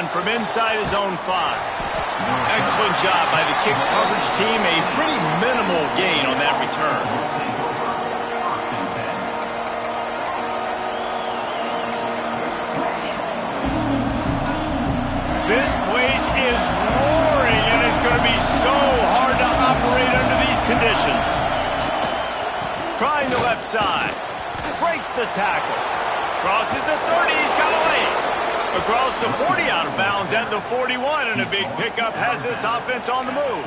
run from inside his own 5. Excellent job by the kick coverage team. A pretty minimal gain on that return. This place is roaring, and it's going to be so hard to operate under these conditions. Trying the left side. Breaks the tackle. Crosses the 30. He's got a lane. Across the 40, out of bounds at the 41, and a big pickup has this offense on the move.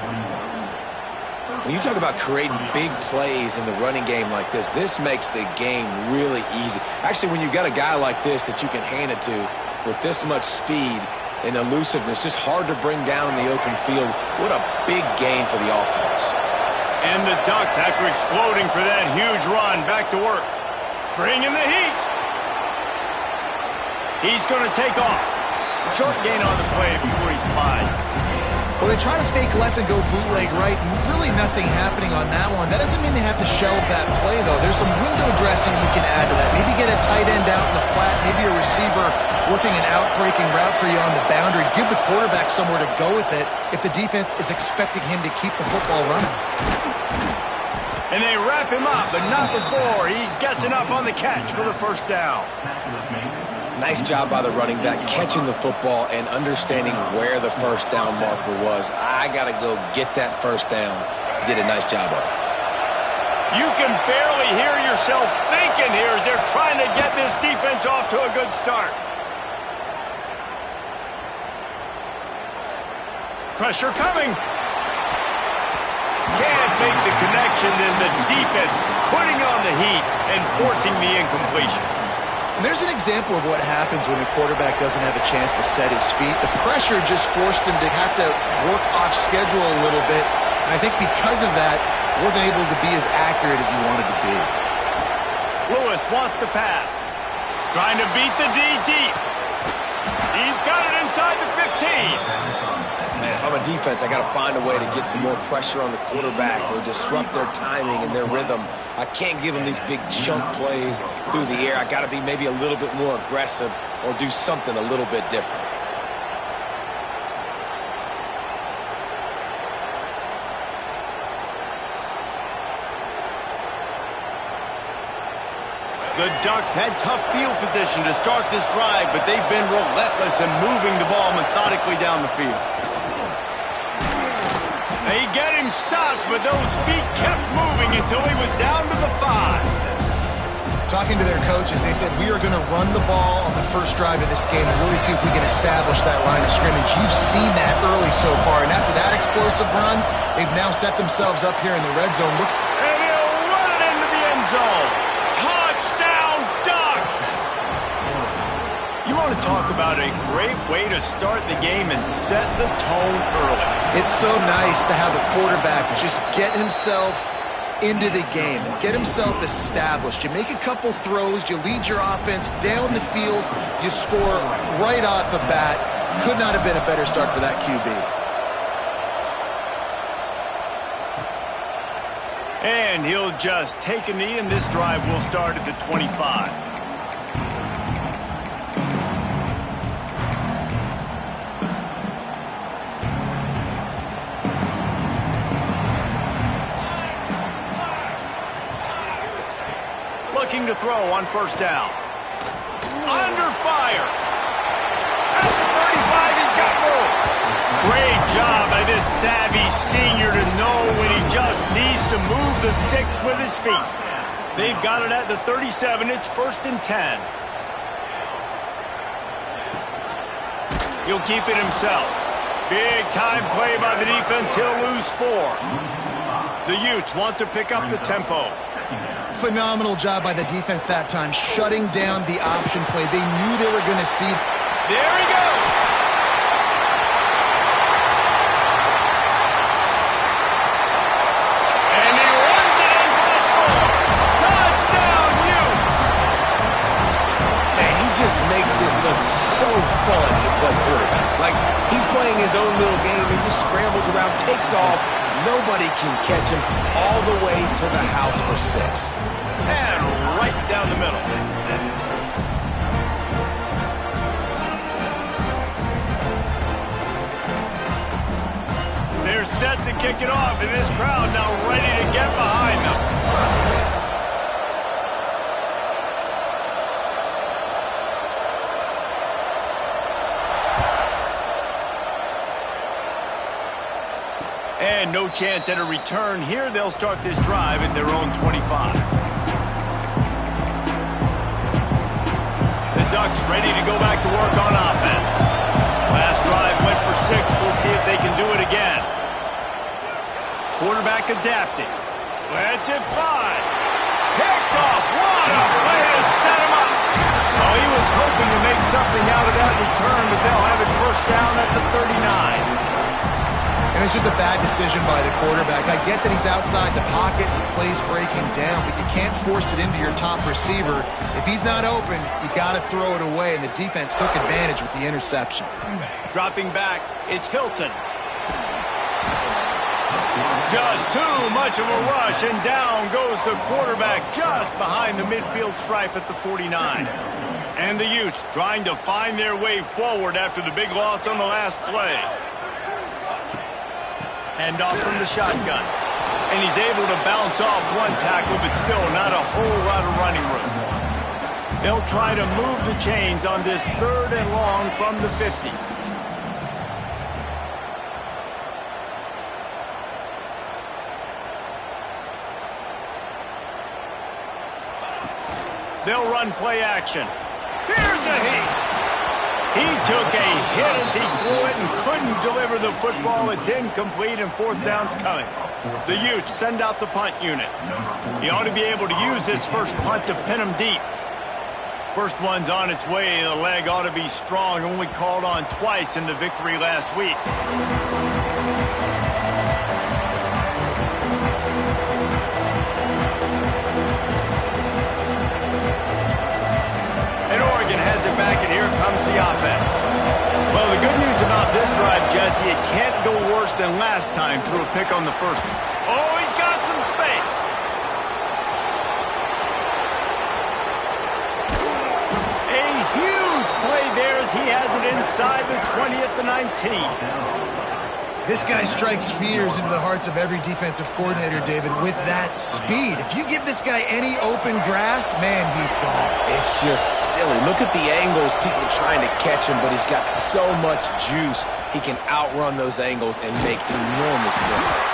When you talk about creating big plays in the running game like this makes the game really easy. Actually, when you've got a guy like this that you can hand it to with this much speed and elusiveness, just hard to bring down in the open field, what a big gain for the offense. And the Ducks, after exploding for that huge run, back to work. Bringing the heat. He's going to take off. Short gain on the play before he slides. Well, they try to fake left and go bootleg right. Really nothing happening on that one. That doesn't mean they have to shelve that play, though. There's some window dressing you can add to that. Maybe get a tight end out in the flat. Maybe a receiver working an out-breaking route for you on the boundary. Give the quarterback somewhere to go with it if the defense is expecting him to keep the football running. And they wrap him up, but not before he gets enough on the catch for the first down. Nice job by the running back catching the football and understanding where the first down marker was. I got to go get that first down. Did a nice job of it. You can barely hear yourself thinking here as they're trying to get this defense off to a good start. Pressure coming. Can't make the connection, and the defense putting on the heat and forcing the incompletion. And there's an example of what happens when the quarterback doesn't have a chance to set his feet. The pressure just forced him to have to work off schedule a little bit. And I think because of that, wasn't able to be as accurate as he wanted to be. Lewis wants to pass. Trying to beat the D deep. He's got it inside the 15. Man, if I'm a defense, I got to find a way to get some more pressure on the quarterback or disrupt their timing and their rhythm. I can't give them these big chunk plays through the air. I got to be maybe a little bit more aggressive or do something a little bit different. The Ducks had tough field position to start this drive, but they've been relentless in moving the ball methodically down the field. They get him stopped, but those feet kept moving until he was down to the 5. Talking to their coaches, they said, we are going to run the ball on the first drive of this game and really see if we can establish that line of scrimmage. You've seen that early so far, and after that explosive run, they've now set themselves up here in the red zone. Look, and he'll run it into the end zone. Touchdown, Ducks! You want to talk about a great way to start the game and set the tone early. It's so nice to have a quarterback just get himself into the game, get himself established. You make a couple throws, you lead your offense down the field, you score right off the bat. Could not have been a better start for that QB. And he'll just take a knee, and this drive will start at the 25. Looking to throw on first down. Under fire. At the 35, he's got room. Great job by this savvy senior to know when he just needs to move the sticks with his feet. They've got it at the 37. It's 1st and 10. He'll keep it himself. Big time play by the defense. He'll lose 4. The Utes want to pick up the tempo. Phenomenal job by the defense that time, shutting down the option play. They knew they were going to see. There he goes. And he runs it in for the score. Touchdown, Utes. Man, he just makes it look so fun to play quarterback. Like, he's playing his own little game. He just scrambles around, takes off. Nobody can catch him all the way to the house for 6. And right down the middle. They're set to kick it off, and this crowd now ready to get behind them. And no chance at a return here. They'll start this drive at their own 25. The Ducks ready to go back to work on offense. Last drive went for 6. We'll see if they can do it again. Quarterback adapting. Let's it fly. Picked off. What a play to set him up. Oh, he was hoping to make something out of that return, but they'll have it first down at the 39. And it's just a bad decision by the quarterback. I get that he's outside the pocket, the play's breaking down, but you can't force it into your top receiver. If he's not open, you got to throw it away, and the defense took advantage with the interception. Dropping back, it's Hilton. Just too much of a rush, and down goes the quarterback just behind the midfield stripe at the 49. And the Utes trying to find their way forward after the big loss on the last play. Hand off from the shotgun. And he's able to bounce off one tackle, but still not a whole lot of running room. They'll try to move the chains on this 3rd and long from the 50. They'll run play action. Here's a hit. He took a hit as he threw it and couldn't deliver the football. It's incomplete, and 4th down's coming. The Utes send out the punt unit. He ought to be able to use this first punt to pin him deep. First one's on its way. The leg ought to be strong. Only called on twice in the victory last week. Has it back, and here comes the offense. Well, the good news about this drive, Jesse, it can't go worse than last time through a pick on the first. Oh, he's got some space. A huge play there as he has it inside the 20 at the 19. This guy strikes fears into the hearts of every defensive coordinator, David, with that speed. If you give this guy any open grass, man, he's gone. It's just silly. Look at the angles, people trying to catch him, but he's got so much juice. He can outrun those angles and make enormous plays.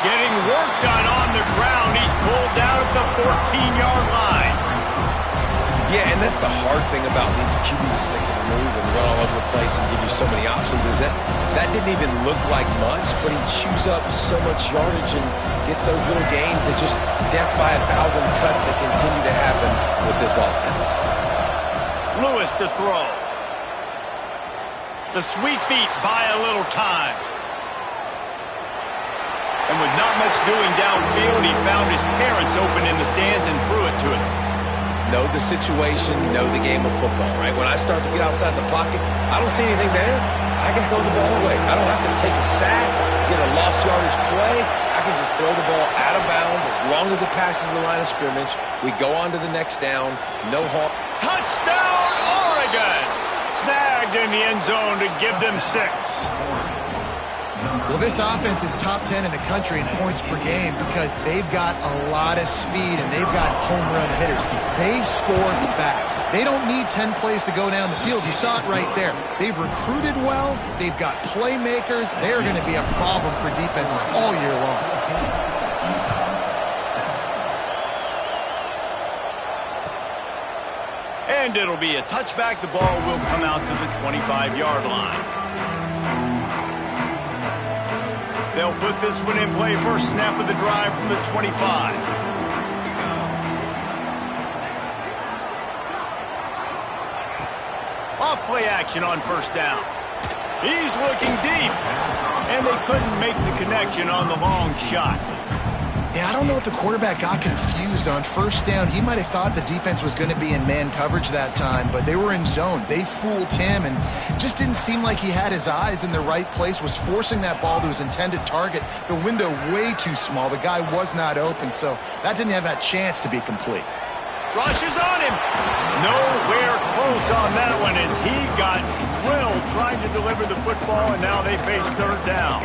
Getting work done on the ground. He's pulled down at the 14-yard line. Yeah, and that's the hard thing about these QBs that can move and run all over the place and give you so many options is that didn't even look like much, but he chews up so much yardage and gets those little gains that just death by 1,000 cuts that continue to happen with this offense. Lewis to throw. The sweet feet buy a little time. And with not much doing downfield, he found his parents open in the stands and threw it to him. Know the situation, know the game of football, right? When I start to get outside the pocket, I don't see anything there. I can throw the ball away. I don't have to take a sack, get a lost yardage play. I can just throw the ball out of bounds as long as it passes the line of scrimmage. We go on to the next down. No harm. Touchdown, Oregon! Snagged in the end zone to give them 6. Well, this offense is top 10 in the country in points per game because they've got a lot of speed and they've got home run hitters. They score fast. They don't need 10 plays to go down the field. You saw it right there. They've recruited well. They've got playmakers. They're going to be a problem for defenses all year long. And it'll be a touchback. The ball will come out to the 25-yard line. They'll put this one in play. First snap of the drive from the 25. Off play action on first down. He's looking deep. And they couldn't make the connection on the long shot. Yeah, I don't know if the quarterback got confused on first down. He might have thought the defense was going to be in man coverage that time, but they were in zone. They fooled him and just didn't seem like he had his eyes in the right place, was forcing that ball to his intended target. The window way too small. The guy was not open, so that didn't have that chance to be complete. Rushes on him. Nowhere close on that one as he got drilled trying to deliver the football, and now they face third down.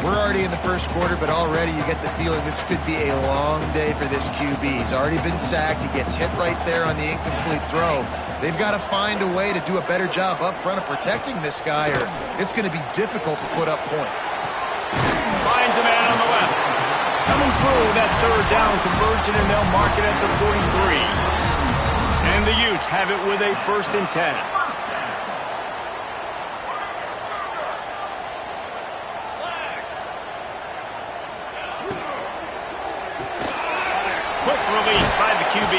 We're already in the first quarter, but already you get the feeling this could be a long day for this QB. He's already been sacked. He gets hit right there on the incomplete throw. They've got to find a way to do a better job up front of protecting this guy, or it's going to be difficult to put up points. Finds a man on the left. Coming through that third down conversion, and they'll mark it at the 43. And the Utes have it with a 1st and 10. Quick release by the QB.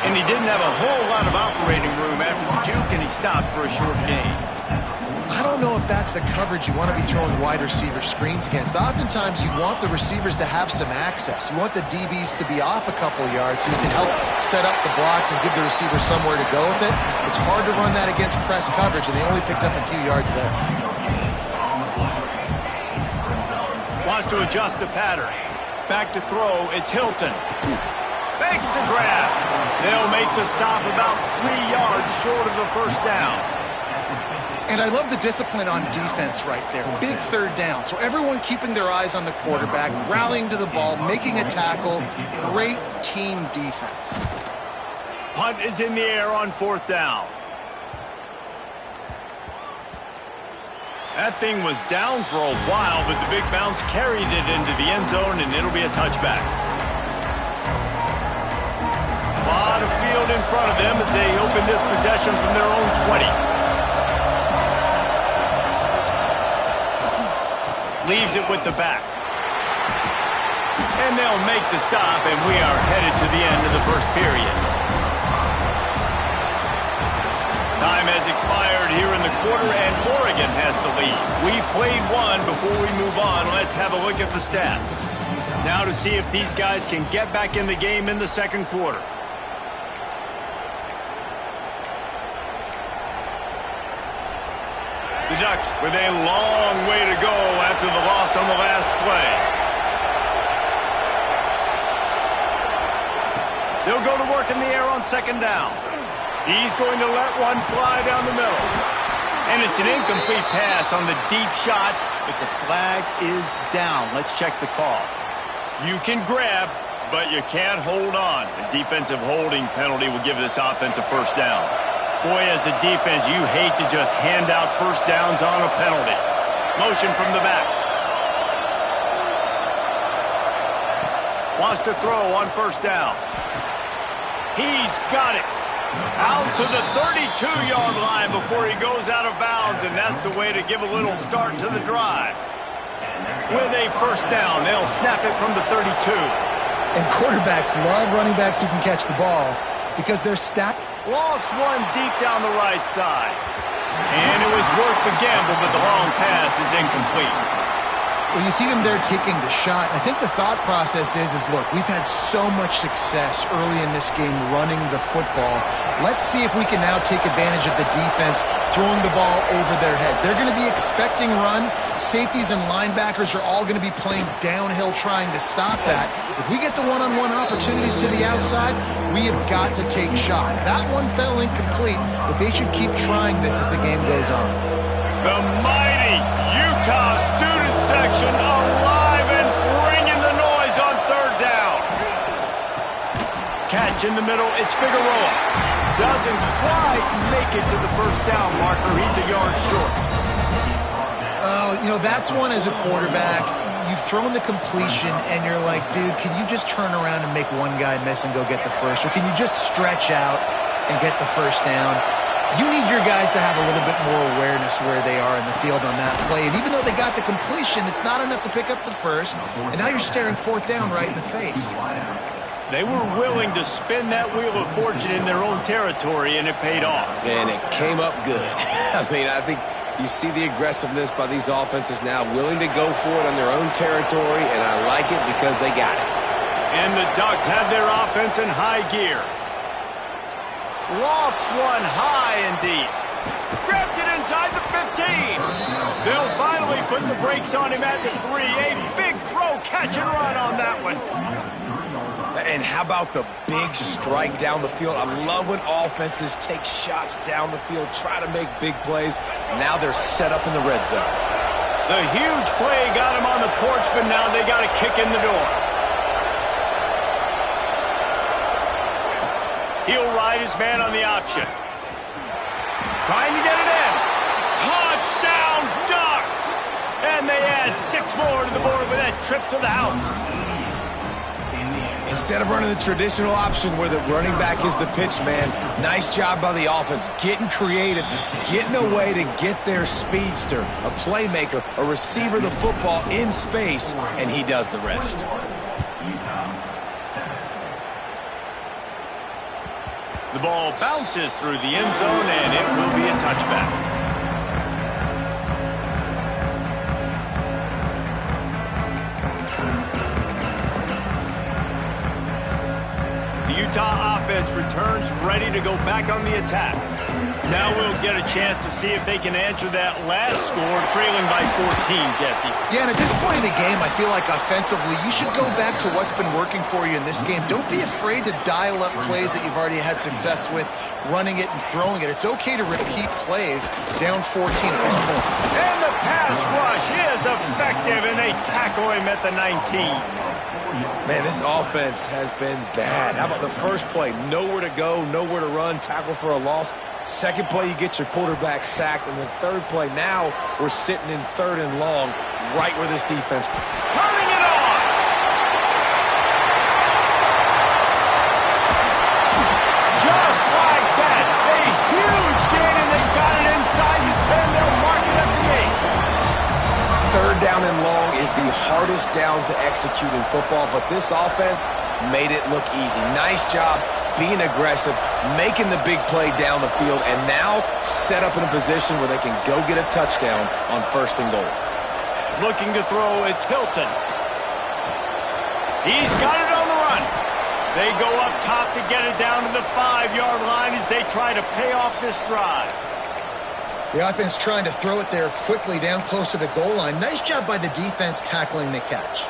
And he didn't have a whole lot of operating room after the juke, and he stopped for a short gain. I don't know if that's the coverage you want to be throwing wide receiver screens against. Oftentimes, you want the receivers to have some access. You want the DBs to be off a couple yards so you can help set up the blocks and give the receiver somewhere to go with it. It's hard to run that against press coverage, and they only picked up a few yards there. Wants to adjust the pattern. Back to throw, it's Hilton. Makes the grab. They'll make the stop about 3 yards short of the 1st down. And I love the discipline on defense right there. Big 3rd down. So everyone keeping their eyes on the quarterback, rallying to the ball, making a tackle. Great team defense. Punt is in the air on 4th down. That thing was down for a while, but the big bounce carried it into the end zone, and it'll be a touchback. A lot of field in front of them as they open this possession from their own 20. Leaves it with the back. And they'll make the stop, and we are headed to the end of the 1st period. Time has expired here in the quarter, and Oregon has the lead. We've played one. Before we move on, let's have a look at the stats. Now to see if these guys can get back in the game in the 2nd quarter. The Ducks with a long way to go after the loss on the last play. They'll go to work in the air on 2nd down. He's going to let one fly down the middle. And it's an incomplete pass on the deep shot, but the flag is down. Let's check the call. You can grab, but you can't hold on. A defensive holding penalty will give this offense a 1st down. Boy, as a defense, you hate to just hand out 1st downs on a penalty. Motion from the back. Wants to throw on 1st down. He's got it. Out to the 32-yard line before he goes out of bounds, and that's the way to give a little start to the drive. With a 1st down, they'll snap it from the 32. And quarterbacks love running backs who can catch the ball because they're stacked. Lost one deep down the right side. And it was worth the gamble, but the long pass is incomplete. Well, you see them there taking the shot. I think the thought process is look, we've had so much success early in this game running the football. Let's see if we can now take advantage of the defense throwing the ball over their head. They're going to be expecting run. Safeties and linebackers are all going to be playing downhill trying to stop that. If we get the one-on-one opportunities to the outside, we have got to take shots. That one fell incomplete, but they should keep trying this as the game goes on. The mighty Utah student section alive and bringing the noise on 3rd down. Catch in the middle, it's Figueroa. Doesn't quite make it to the 1st down marker. He's a yard short. You know, that's one as a quarterback. You've thrown the completion, and you're like, dude, can you just turn around and make one guy miss and go get the 1st? Or can you just stretch out and get the 1st down? You need your guys to have a little bit more awareness where they are in the field on that play. And even though they got the completion, it's not enough to pick up the 1st. And now you're staring 4th down right in the face. They were willing to spin that wheel of fortune in their own territory, and it paid off. And it came up good. I mean, I think you see the aggressiveness by these offenses now, willing to go for it on their own territory, and I like it because they got it. And the Ducks have their offense in high gear. Lofts one high and deep. Grabs it inside the 15. They'll finally put the brakes on him at the 3. A big throw, catch and run on that one. And how about the big strike down the field? I love when offenses take shots down the field, try to make big plays. Now they're set up in the red zone. The huge play got him on the porch, but now they got a kick in the door. He'll ride his man on the option. Trying to get it in. Touchdown, Ducks! And they add 6 more to the board with that trip to the house. Instead of running the traditional option where the running back is the pitch man, nice job by the offense, getting creative, getting a way to get their speedster, a playmaker, a receiver the football in space, and he does the rest. The ball bounces through the end zone, and it will be a touchback. Utah offense returns ready to go back on the attack. Now we'll get a chance to see if they can answer that last score, trailing by 14, Jesse. Yeah, and at this point in the game, I feel like offensively, you should go back to what's been working for you in this game. Don't be afraid to dial up plays that you've already had success with, running it and throwing it. It's okay to repeat plays down 14 at this point. And the pass rush is effective, and they tackle him at the 19. Man, this offense has been bad. How about the first play? Nowhere to go, nowhere to run, tackle for a loss. Second play, you get your quarterback sacked. And the third play, now we're sitting in 3rd and long, right where this defense. Turning it on! Just like that, a huge gain, and they got it inside the 10. They'll mark it at the 8. 3rd down and long is the hardest down to execute in football, but this offense made it look easy. Nice job being aggressive, making the big play down the field, and now set up in a position where they can go get a touchdown on 1st and goal. Looking to throw, it's Hilton. He's got it on the run. They go up top to get it down to the 5-yard line as they try to pay off this drive. The offense trying to throw it there quickly down close to the goal line. Nice job by the defense tackling the catch.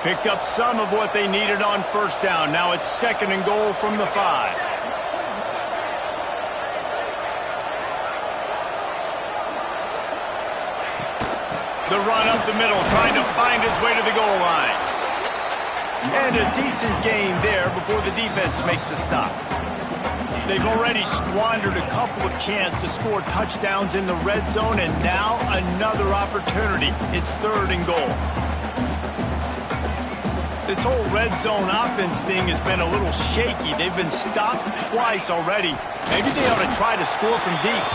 Picked up some of what they needed on 1st down. Now it's 2nd and goal from the 5. The run up the middle, trying to find his way to the goal line. And a decent gain there before the defense makes the stop. They've already squandered a couple of chances to score touchdowns in the red zone, and now another opportunity. It's 3rd and goal. This whole red zone offense thing has been a little shaky. They've been stopped twice already. Maybe they ought to try to score from deep.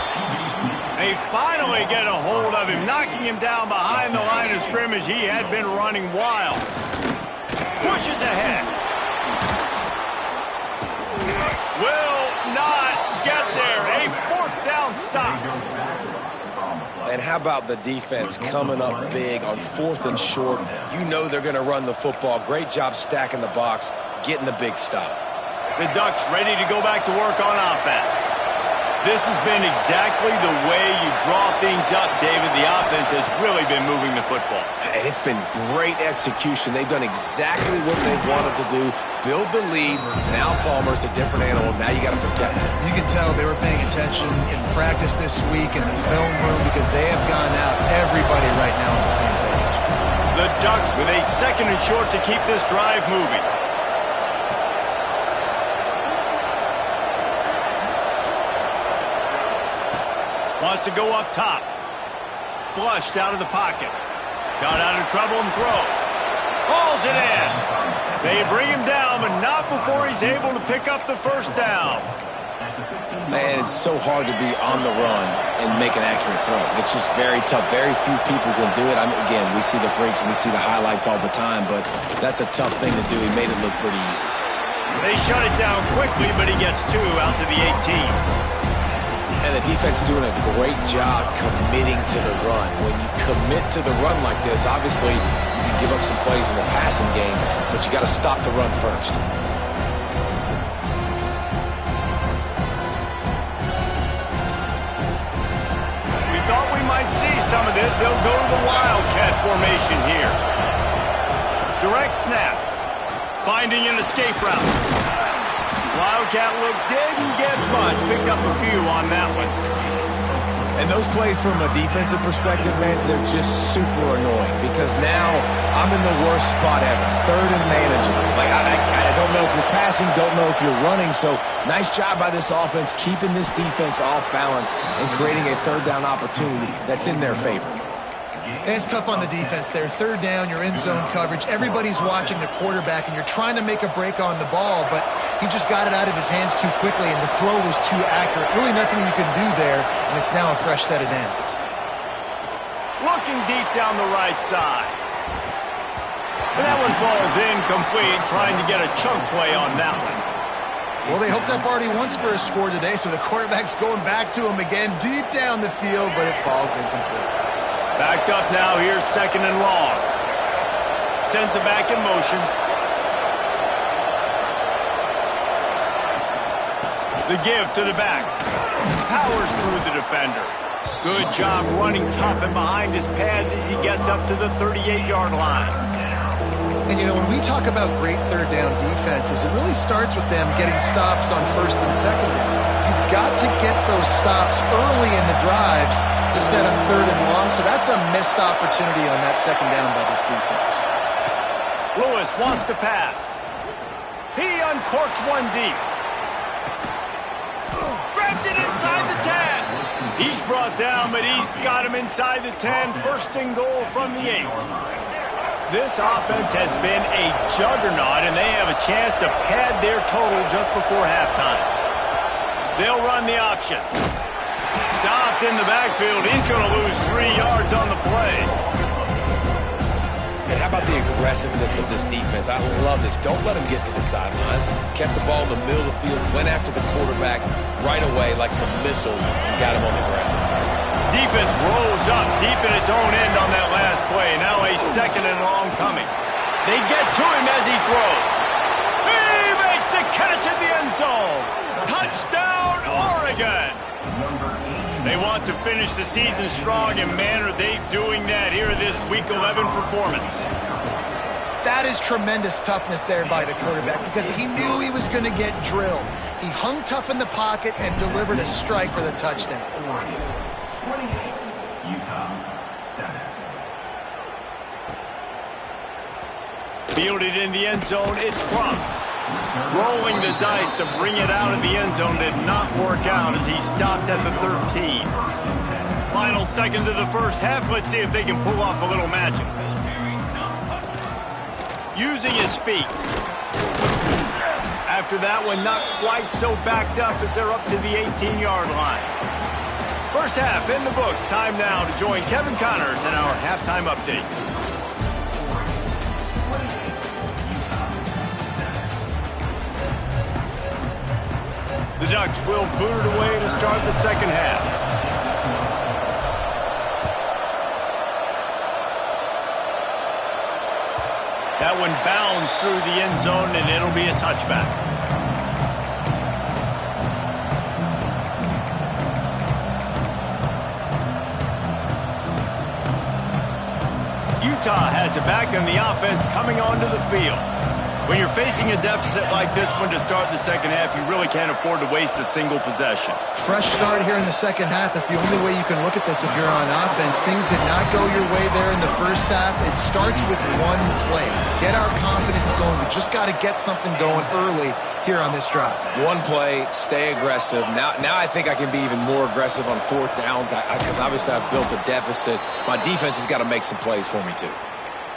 They finally get a hold of him, knocking him down behind the line of scrimmage. He had been running wild. Pushes ahead. Will not get there. A 4th down stop. And how about the defense coming up big on 4th and short? You know they're going to run the football. Great job stacking the box, getting the big stop. The Ducks ready to go back to work on offense. This has been exactly the way you draw things up, David. The offense has really been moving the football. And it's been great execution. They've done exactly what they wanted to do. Build the lead. Now Palmer's a different animal. Now you got to protect him. You can tell they were paying attention in practice this week in the film room because they have gone out, everybody right now on the same page. The Ducks with a 2nd and short to keep this drive moving. Wants to go up top. Flushed out of the pocket. Got out of trouble and throws. Hauls it in. They bring him down, but not before he's able to pick up the 1st down. Man, it's so hard to be on the run and make an accurate throw. It's just very tough. Very few people can do it. Again, we see the freaks and we see the highlights all the time, but that's a tough thing to do. He made it look pretty easy. They shut it down quickly, but he gets 2 out to the 18. And the defense doing a great job committing to the run. When you commit to the run like this, obviously you can give up some plays in the passing game, but you got to stop the run first. We thought we might see some of this. They'll go to the Wildcat formation here. Direct snap. Finding an escape route. Wildcat look didn't get much. Picked up a few on that one. And those plays from a defensive perspective, man, they're just super annoying because now I'm in the worst spot ever, third and manageable. Like, I don't know if you're passing, don't know if you're running, so nice job by this offense keeping this defense off balance and creating a third down opportunity that's in their favor. And it's tough on the defense there. Third down, you're in zone coverage. Everybody's watching the quarterback, and you're trying to make a break on the ball, but he just got it out of his hands too quickly, and the throw was too accurate. Really nothing you can do there, and it's now a fresh set of downs. Looking deep down the right side. And that one falls incomplete, trying to get a chunk play on that one. Well, they hooked up already once for a score today, so the quarterback's going back to him again deep down the field, but it falls incomplete. Backed up now, here's second and long. Sends it back in motion. The give to the back. Powers through the defender. Good job running tough and behind his pads as he gets up to the 38-yard line. And, you know, when we talk about great third down defenses, it really starts with them getting stops on first and second down. You've got to get those stops early in the drives to set up third and long, so that's a missed opportunity on that second down by this defense. Lewis wants to pass. He uncorks one deep. Grabs it inside the 10. He's brought down, but he's got him inside the 10. First and goal from the 8. This offense has been a juggernaut, and they have a chance to pad their total just before halftime. They'll run the option. Stopped in the backfield. He's going to lose 3 yards on the play. And how about the aggressiveness of this defense? I love this. Don't let them get to the sideline. Kept the ball in the middle of the field, went after the quarterback right away like some missiles, and got him on the ground. Defense rolls up deep in its own end on that last play. Now a second and long coming. They get to him as he throws. He makes the catch in the end zone. Touchdown, Oregon. They want to finish the season strong, and man, are they doing that here in this Week 11 performance. That is tremendous toughness there by the quarterback because he knew he was going to get drilled. He hung tough in the pocket and delivered a strike for the touchdown. Fielded in the end zone, it's Crumps. Rolling the dice to bring it out of the end zone did not work out as he stopped at the 13. Final seconds of the first half. Let's see if they can pull off a little magic. Using his feet. After that one, not quite so backed up as they're up to the 18-yard line. First half in the books. Time now to join Kevin Connors in our halftime update. The Ducks will boot it away to start the second half. That one bounds through the end zone, and it'll be a touchback. Utah has it back, and the offense coming onto the field. When you're facing a deficit like this one to start the second half, you really can't afford to waste a single possession. Fresh start here in the second half. That's the only way you can look at this if you're on offense. Things did not go your way there in the first half. It starts with one play. To get our confidence going, we just got to get something going early here on this drive. One play, stay aggressive. Now I think I can be even more aggressive on fourth downs because obviously I've built a deficit. My defense has got to make some plays for me too.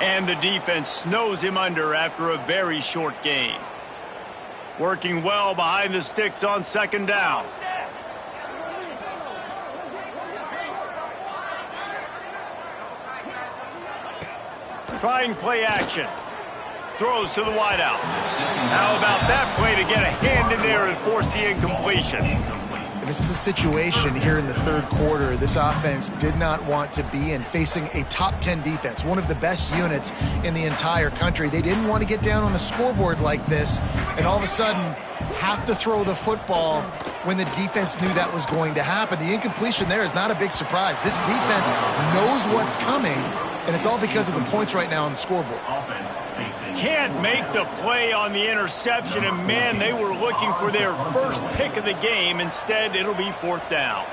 And the defense snows him under after a very short game. Working well behind the sticks on second down. Trying play action. Throws to the wideout. How about that play to get a hand in there and force the incompletion? This is a situation here in the third quarter this offense did not want to be in, facing a top 10 defense, one of the best units in the entire country. They didn't want to get down on the scoreboard like this and all of a sudden have to throw the football when the defense knew that was going to happen. The incompletion there is not a big surprise. This defense knows what's coming, and it's all because of the points right now on the scoreboard. Can't make the play on the interception, and man, they were looking for their first pick of the game. Instead, it'll be fourth down.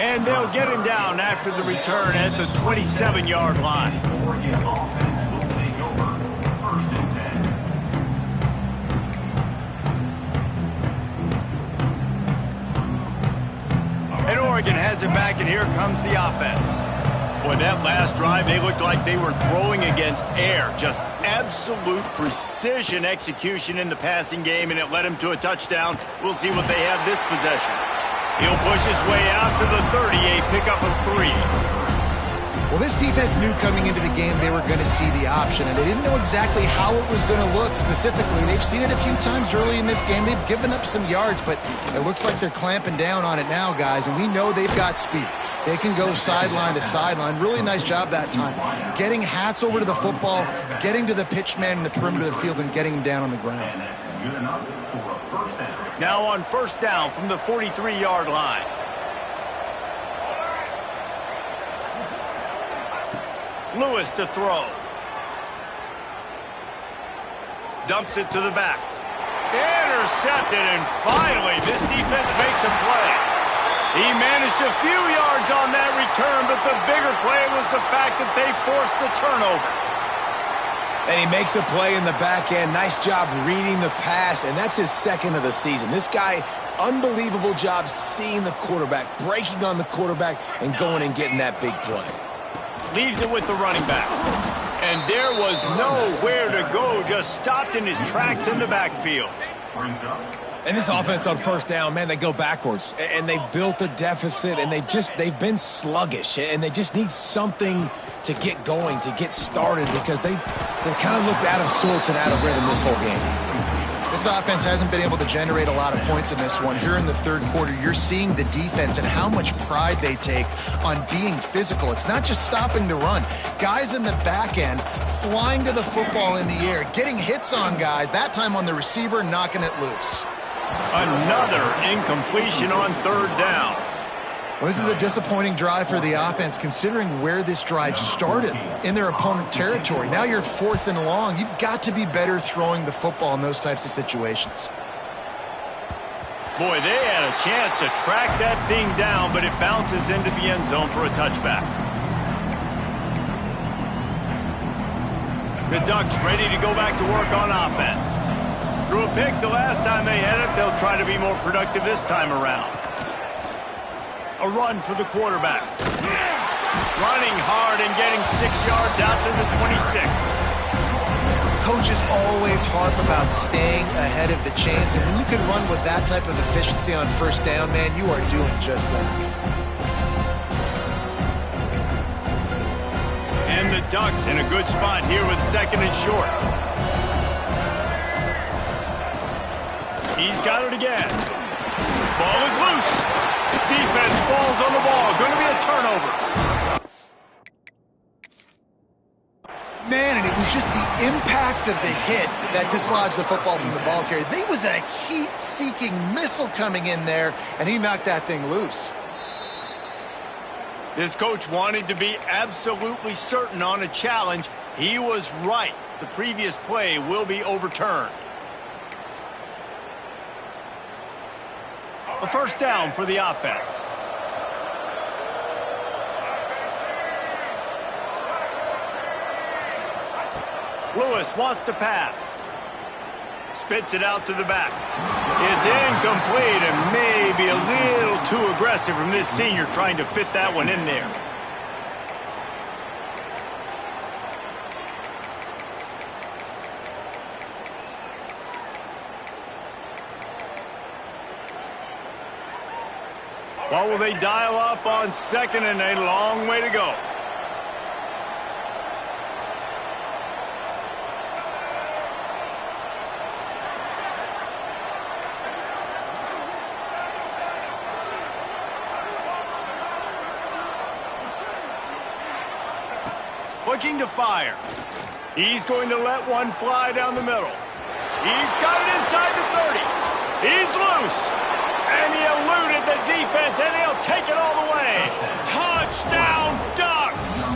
And they'll get him down after the return at the 27-yard line. Oregon offense will take over 1st and 10. And Oregon has it back, and here comes the offense. Boy, that last drive, they looked like they were throwing against air. Just absolute precision execution in the passing game, and it led them to a touchdown. We'll see what they have this possession. He'll push his way out to the 30, a pickup of 3. Well, this defense knew coming into the game they were going to see the option, and they didn't know exactly how it was going to look specifically. They've seen it a few times early in this game. They've given up some yards, but it looks like they're clamping down on it now, guys, and we know they've got speed. They can go sideline to sideline. Really nice job that time. Getting Hats over to the football, getting to the pitch man in the perimeter of the field, and getting him down on the ground. And that's good enough for a first down. Now on first down from the 43-yard line. Lewis to throw. Dumps it to the back. Intercepted, and finally this defense makes a play. He managed a few yards on that return, but the bigger play was the fact that they forced the turnover. And he makes a play in the back end. Nice job reading the pass, and that's his second of the season. This guy, unbelievable job seeing the quarterback, breaking on the quarterback, and going and getting that big play. Leaves it with the running back. And there was nowhere to go, just stopped in his tracks in the backfield. And this offense on first down, man, they go backwards. And they've built a deficit, and they've been sluggish. And they just need something to get going, to get started, because they've kind of looked out of sorts and out of rhythm this whole game. This offense hasn't been able to generate a lot of points in this one. Here in the third quarter, you're seeing the defense and how much pride they take on being physical. It's not just stopping the run. Guys in the back end flying to the football in the air, getting hits on guys, that time on the receiver, knocking it loose. Another incompletion on third down. Well, this is a disappointing drive for the offense considering where this drive started, in their opponent territory. Now you're 4th and long. You've got to be better throwing the football in those types of situations. Boy, they had a chance to track that thing down, but it bounces into the end zone for a touchback. The Ducks ready to go back to work on offense. Threw a pick the last time they had it. They'll try to be more productive this time around. A run for the quarterback. Running hard and getting 6 yards out to the 26. Coaches always harp about staying ahead of the chains, and when you can run with that type of efficiency on first down, man, you are doing just that. And the Ducks in a good spot here with 2nd and short. He's got it again. Ball is loose. Defense falls on the ball. Going to be a turnover. Man, and it was just the impact of the hit that dislodged the football from the ball carrier. There was a heat-seeking missile coming in there, and he knocked that thing loose. This coach wanted to be absolutely certain on a challenge. He was right. The previous play will be overturned. A first down for the offense. Lewis wants to pass. Spits it out to the back. It's incomplete and maybe a little too aggressive from this senior trying to fit that one in there. What will they dial up on 2nd and a long way to go? Looking to fire. He's going to let one fly down the middle. He's got it inside the 30. He's loose. And he eluded the defense, and he'll take it all the way. Touchdown, Ducks!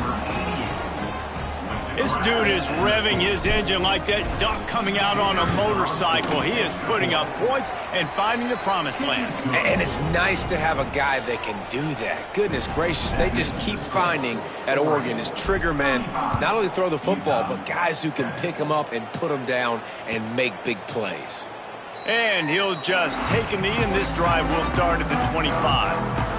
This dude is revving his engine like that duck coming out on a motorcycle. He is putting up points and finding the promised land. And it's nice to have a guy that can do that. Goodness gracious, they just keep finding at Oregon is trigger men, not only throw the football, but guys who can pick them up and put them down and make big plays. And he'll just take a knee, and this drive will start at the 25.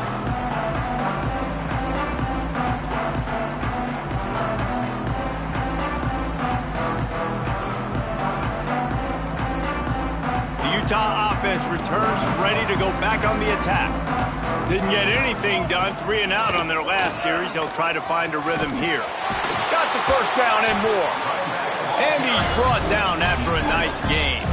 Utah offense returns ready to go back on the attack. Didn't get anything done, 3 and out on their last series. They'll try to find a rhythm here. Got the first down and more. And he's brought down after a nice game.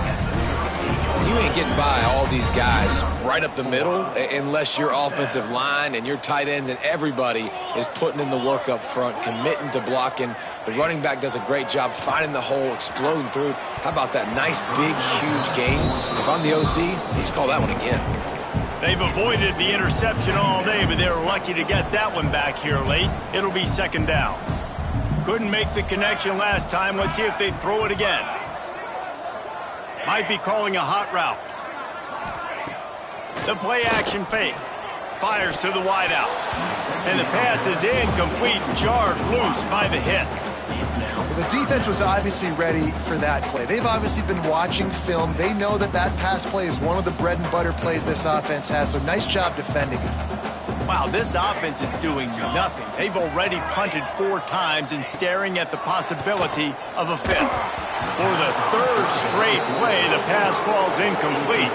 You ain't getting by all these guys right up the middle unless your offensive line and your tight ends and everybody is putting in the work up front, committing to blocking. The running back does a great job finding the hole, exploding through. How about that nice, big, huge gain? If I'm the OC, let's call that one again. They've avoided the interception all day, but they're lucky to get that one back here late. It'll be second down. Couldn't make the connection last time. Let's see if they throw it again. Might be calling a hot route. The play action fake. Fires to the wideout. And the pass is incomplete, jarred loose by the hit. Well, the defense was obviously ready for that play. They've obviously been watching film. They know that that pass play is one of the bread and butter plays this offense has, so nice job defending it. Wow, this offense is doing nothing. They've already punted 4 times and staring at the possibility of a 5th. For the 3rd straight play, the pass falls incomplete.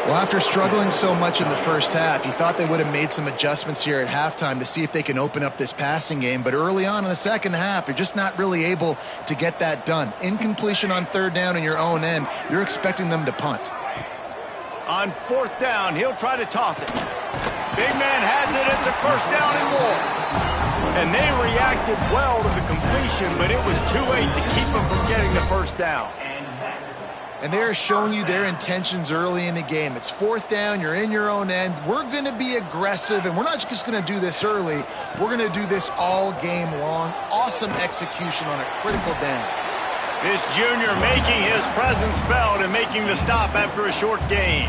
Well, after struggling so much in the first half, you thought they would have made some adjustments here at halftime to see if they can open up this passing game. But early on in the second half, you're just not really able to get that done. Incompletion on 3rd down in your own end, you're expecting them to punt. On 4th down, he'll try to toss it. Big man has it. It's a first down and more. And they reacted well to the completion, but it was too late to keep them from getting the first down. And they're showing you their intentions early in the game. It's 4th down. You're in your own end. We're going to be aggressive, and we're not just going to do this early. We're going to do this all game long. Awesome execution on a critical down. This junior making his presence felt and making the stop after a short gain.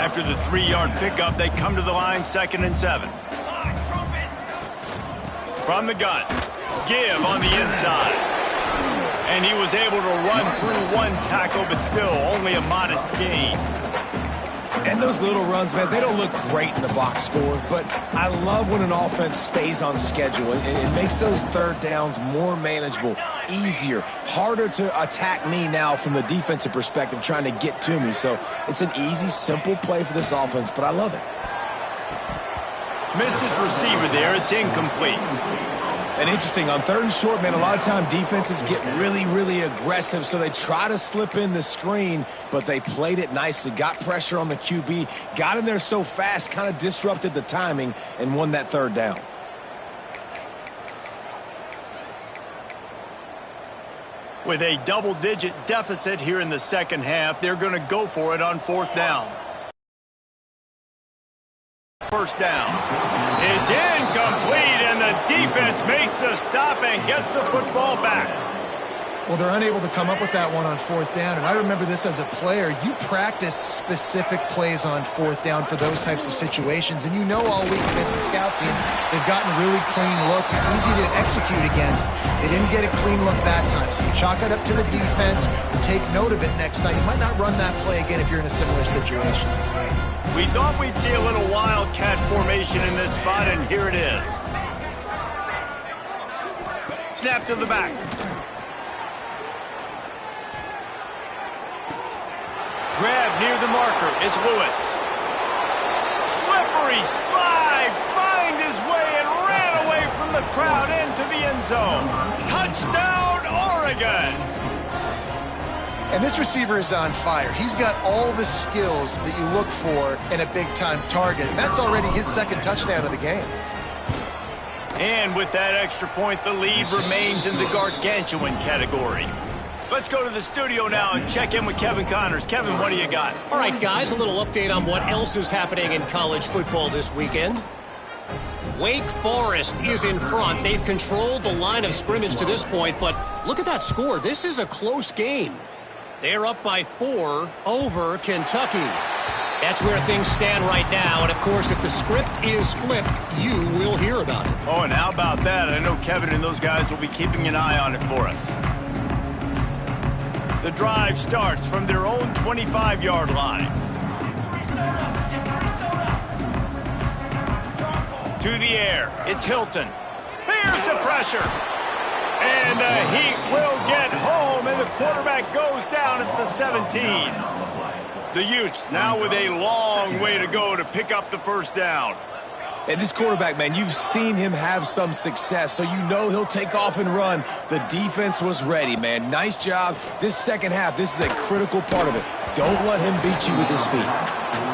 After the 3-yard pickup, they come to the line 2nd and 7. From the gun, give on the inside. And he was able to run through 1 tackle, but still only a modest gain. And those little runs, man, they don't look great in the box score, but I love when an offense stays on schedule. It makes those 3rd downs more manageable, easier, harder to attack me now from the defensive perspective trying to get to me. So it's an easy, simple play for this offense, but I love it. Missed his receiver there. It's incomplete. And interesting, on 3rd and short, man, a lot of time defenses get really, really aggressive, so they try to slip in the screen, but they played it nicely, got pressure on the QB, got in there so fast, kind of disrupted the timing, and won that 3rd down. With a double-digit deficit here in the second half, they're going to go for it on 4th down. First down. It's incomplete, and the defense makes the stop and gets the football back. Well, they're unable to come up with that one on 4th down, and I remember this as a player. You practice specific plays on 4th down for those types of situations, and you know all week against the scout team, they've gotten really clean looks, easy to execute against. They didn't get a clean look that time, so you chalk it up to the defense and take note of it next time. You might not run that play again if you're in a similar situation. We thought we'd see a little wildcat formation in this spot, and here it is. Snap to the back. Grab near the marker. It's Lewis. Slippery slide. Find his way and ran away from the crowd into the end zone. Touchdown, Oregon. And this receiver is on fire. He's got all the skills that you look for in a big-time target. And that's already his 2nd touchdown of the game. And with that extra point, the lead remains in the gargantuan category. Let's go to the studio now and check in with Kevin Connors. Kevin, what do you got? All right, guys, a little update on what else is happening in college football this weekend. Wake Forest is in front. They've controlled the line of scrimmage to this point, but look at that score. This is a close game. They're up by 4 over Kentucky. That's where things stand right now, and of course, if the script is flipped, you will hear about it. Oh, and how about that? I know Kevin and those guys will be keeping an eye on it for us. The drive starts from their own 25-yard line. To the air, it's Hilton. Here's the pressure. And the Heat will get home, and the quarterback goes down at the 17. The Utes now with a long way to go to pick up the first down. And this quarterback, man, you've seen him have some success, so you know he'll take off and run. The defense was ready, man. Nice job. This second half, this is a critical part of it. Don't let him beat you with his feet.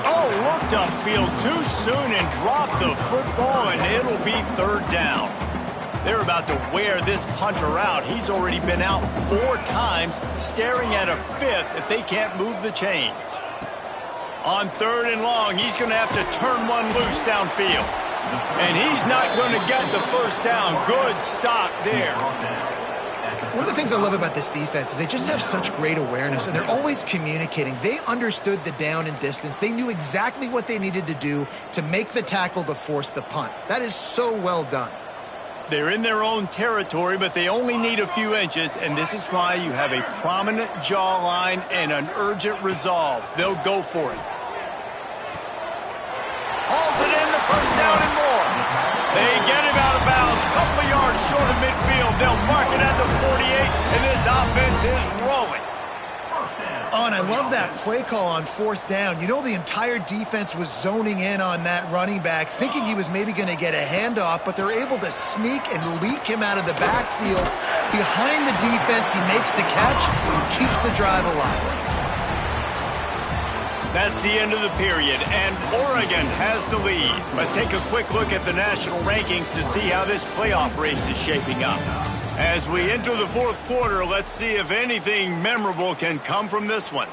Oh, looked upfield too soon and dropped the football, and it'll be third down. They're about to wear this punter out. He's already been out 4 times, staring at a 5th if they can't move the chains. On 3rd and long, he's going to have to turn one loose downfield. And he's not going to get the first down. Good stop there. One of the things I love about this defense is they just have such great awareness, and they're always communicating. They understood the down and distance. They knew exactly what they needed to do to make the tackle to force the punt. That is so well done. They're in their own territory, but they only need a few inches, and this is why you have a prominent jawline and an urgent resolve. They'll go for it. Hauls it in, the first down and more. They get him out of bounds, couple of yards short of midfield. They'll mark it at the 48, and this offense is rolling. Oh, and I love that play call on 4th down. You know, the entire defense was zoning in on that running back, thinking he was maybe going to get a handoff, but they're able to sneak and leak him out of the backfield. Behind the defense, he makes the catch and keeps the drive alive. That's the end of the period, and Oregon has the lead. Let's take a quick look at the national rankings to see how this playoff race is shaping up. As we enter the 4th quarter, let's see if anything memorable can come from this one.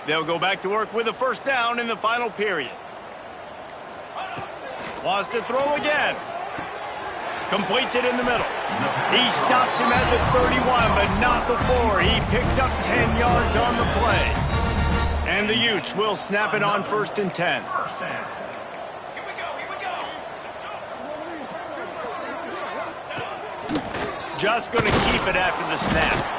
They'll go back to work with a first down in the final period. Wants to throw again. Completes it in the middle. He stops him at the 31, but not before. He picks up 10 yards on the play. And the Utes will snap it on 1st and 10. Just going to keep it after the snap.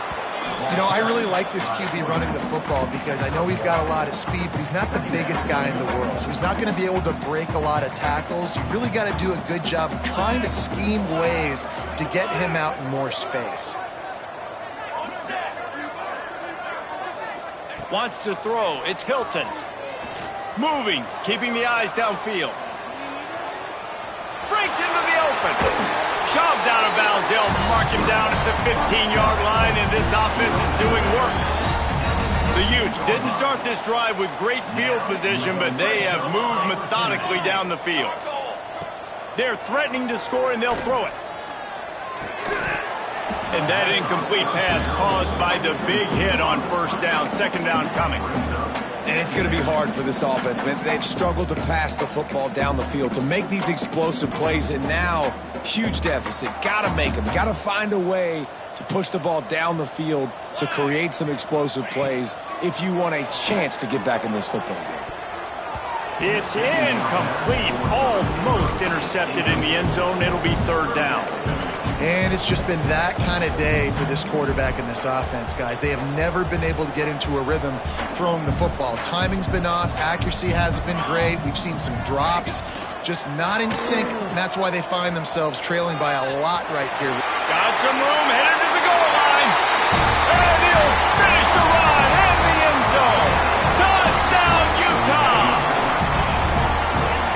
You know, I really like this QB running the football because I know he's got a lot of speed, but he's not the biggest guy in the world. So he's not going to be able to break a lot of tackles. You really got to do a good job of trying to scheme ways to get him out in more space. Wants to throw. It's Hilton. Moving, keeping the eyes downfield. Breaks into the open. Shoved out of bounds. They'll mark him down at the 15-yard line, and this offense is doing work. The Utes didn't start this drive with great field position, but they have moved methodically down the field. They're threatening to score, and they'll throw it. And that incomplete pass caused by the big hit on 1st down. 2nd down coming. And it's going to be hard for this offense, man. They've struggled to pass the football down the field, to make these explosive plays, and now huge deficit. Got to make them. Got to find a way to push the ball down the field to create some explosive plays if you want a chance to get back in this football game. It's incomplete. Almost intercepted in the end zone. It'll be 3rd down. And it's just been that kind of day for this quarterback and this offense, guys. They have never been able to get into a rhythm throwing the football. Timing's been off. Accuracy hasn't been great. We've seen some drops, just not in sync, and that's why they find themselves trailing by a lot right here. Got some room, headed to the goal line. And he'll finish the run in the end zone. Touchdown, Utah!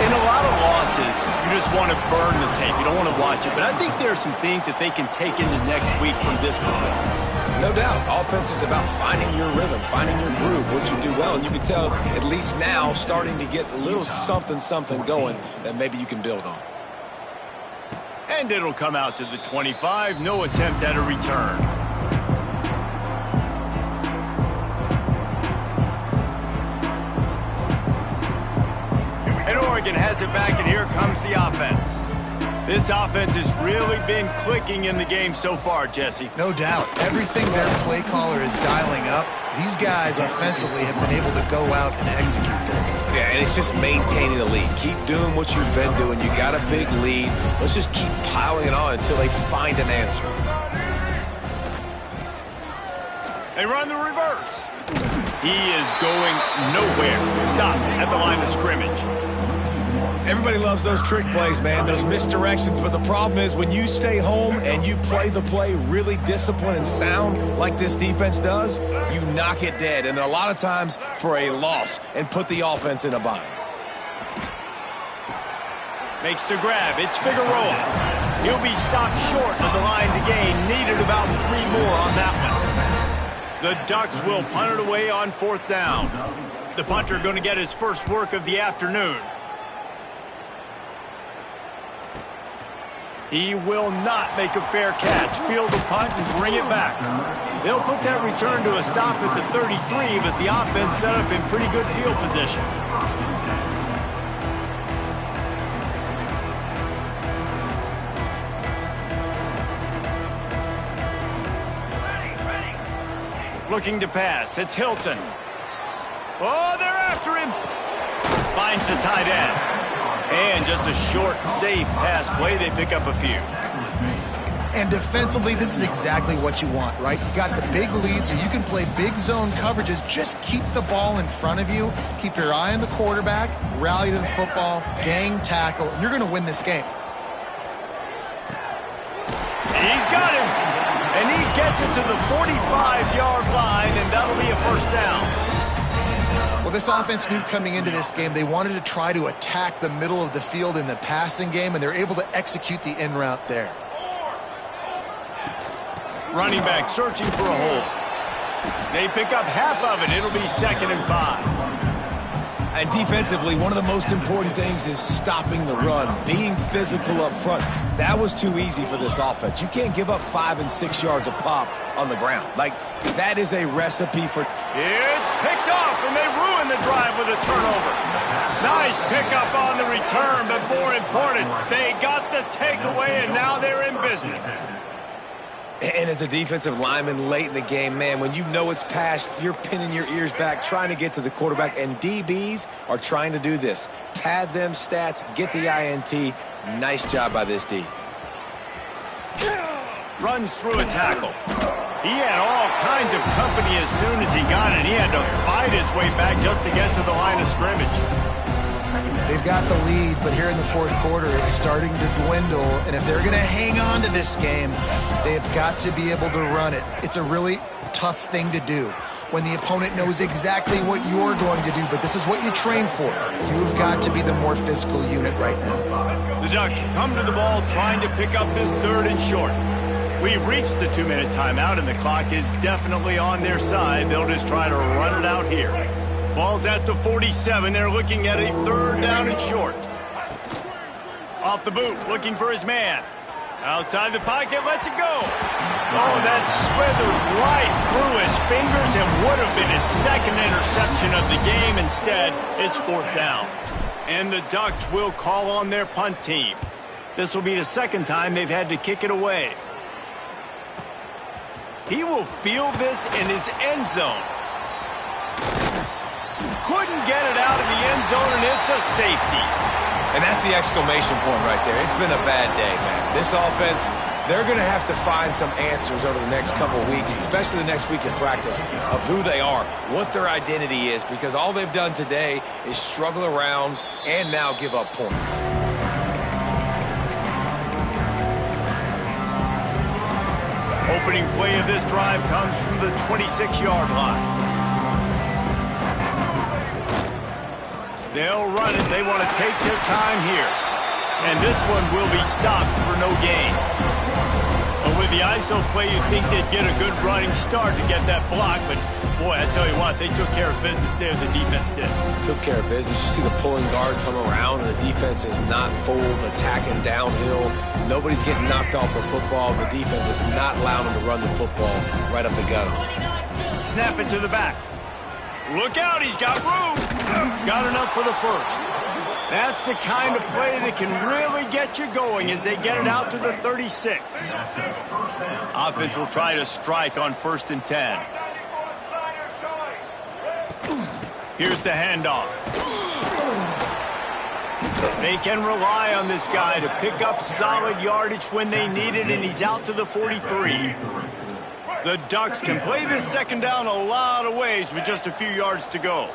In a lot of losses, you just want to burn the tape. You don't want to watch it. But I think there are some things that they can take into next week from this performance. No doubt. Offense is about finding your rhythm, finding your groove, what you do well. And you can tell, at least now, starting to get a little something going that maybe you can build on. And And it'll come out to the 25. No attempt at a return. And Oregon has it back, and here comes the offense. This offense has really been clicking in the game so far, Jesse. No doubt. Everything their play caller is dialing up, these guys offensively have been able to go out and execute them. Yeah, and it's just maintaining the lead. Keep doing what you've been doing. You got a big lead. Let's just keep piling it on until they find an answer. They run the reverse. He is going nowhere. Stop at the line of scrimmage. Everybody loves those trick plays, man, those misdirections, but the problem is when you stay home and you play the play really disciplined and sound like this defense does, you knock it dead, and a lot of times for a loss, and put the offense in a bind. Makes the grab. It's Figueroa. He'll be stopped short of the line to gain. Needed about 3 more on that one. The Ducks will punt it away on 4th down. The punter going to get his first work of the afternoon. He will not make a fair catch. Field the punt and bring it back. They'll put that return to a stop at the 33, but the offense set up in pretty good field position. Looking to pass. It's Hilton. Oh, they're after him. Finds the tight end. And just a short, safe pass play. They pick up a few. And defensively, this is exactly what you want, right? You got the big lead, so you can play big zone coverages. Just keep the ball in front of you. Keep your eye on the quarterback. Rally to the football. Gang tackle. And you're going to win this game. And he's got him. And he gets it to the 45-yard line, and that'll be a first down. Well, this offense knew coming into this game they wanted to try to attack the middle of the field in the passing game, and they're able to execute the in route there. Running back searching for a hole. They pick up half of it. It'll be 2nd and 5. And defensively, one of the most important things is stopping the run, being physical up front. That was too easy for this offense. You can't give up 5 and 6 yards a pop on the ground. Like, that is a recipe for... It's picked off, and they ruin the drive with a turnover. Nice pickup on the return, but more important, they got the takeaway, and now they're in business. And as a defensive lineman late in the game, man, when you know it's past, you're pinning your ears back, trying to get to the quarterback, and DBs are trying to do this. Pad them stats, get the INT. Nice job by this D. Runs through a tackle. He had all kinds of company as soon as he got it. He had to fight his way back just to get to the line of scrimmage. They've got the lead, but here in the 4th quarter, it's starting to dwindle. And if they're going to hang on to this game, they've got to be able to run it. It's a really tough thing to do when the opponent knows exactly what you're going to do, but this is what you train for. You've got to be the more physical unit right now. The Ducks come to the ball trying to pick up this 3rd and short. We've reached the 2-minute timeout, and the clock is definitely on their side. They'll just try to run it out here. Ball's at the 47. They're looking at a 3rd down and short. Off the boot, looking for his man. Outside the pocket, lets it go. Oh, that slithered right through his fingers and would have been his 2nd interception of the game. Instead, it's 4th down. And the Ducks will call on their punt team. This will be the 2nd time they've had to kick it away. He will field this in his end zone. Couldn't get it out of the end zone, and it's a safety. And that's the exclamation point right there. It's been a bad day, man. This offense, they're going to have to find some answers over the next couple of weeks, especially the next week in practice, of who they are, what their identity is, because all they've done today is struggle around and now give up points. Opening play of this drive comes from the 26-yard line. They'll run it. They want to take their time here. And this one will be stopped for no gain. But With the ISO play, you'd think they'd get a good running start to get that block, but boy, I tell you what, they took care of business there, the defense did. Took care of business. You see the pulling guard come around, and the defense is not full, attacking downhill. Nobody's getting knocked off the football. The defense is not allowing them to run the football right up the gut. Snap it to the back. Look out, he's got room. Got enough for the first. That's the kind of play that can really get you going as they get it out to the 36. Offense will try to strike on 1st and 10. Here's the handoff. They can rely on this guy to pick up solid yardage when they need it, and he's out to the 43. The Ducks can play this second down a lot of ways with just a few yards to go.